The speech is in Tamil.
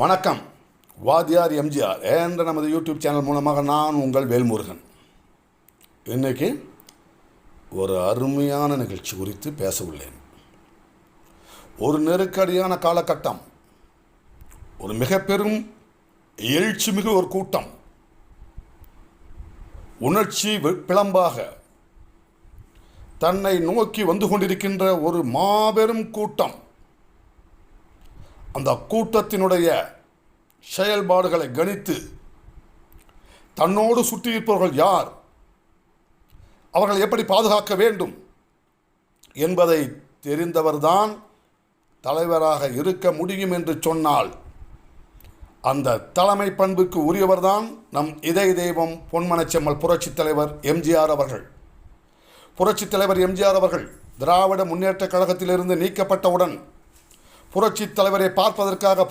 வணக்கம். வாத்தியார் எம்ஜிஆர் என்ற நமது யூடியூப் சேனல் மூலமாக நான் உங்கள் வேல்முருகன். இன்றைக்கி ஒரு அருமையான நிகழ்ச்சி குறித்து பேச உள்ளேன். ஒரு நெருக்கடியான காலகட்டம், ஒரு மிக பெரும் எழுச்சிமிகு ஒரு கூட்டம், உணர்ச்சி பிளம்பாக தன்னை நோக்கி வந்து கொண்டிருக்கின்ற ஒரு மாபெரும் கூட்டம். அந்த கூட்டத்தினுடைய செயல்பாடுகளை கணித்து தன்னோடு சுற்றியிருப்பவர்கள் யார், அவர்கள் எப்படி பாதுகாக்க வேண்டும் என்பதை தெரிந்தவர்தான் தலைவராக இருக்க முடியும் என்று சொன்னால் அந்த தலைமை பண்புக்கு உரியவர்தான் நம் இதய தெய்வம் பொன்மனச்செம்மல் புரட்சித் தலைவர் எம்ஜிஆர் அவர்கள். புரட்சித் தலைவர் எம்ஜிஆர் அவர்கள் திராவிட முன்னேற்றக் கழகத்திலிருந்து நீக்கப்பட்டவுடன் புரட்சித் தலைவரை பார்ப்பதற்காக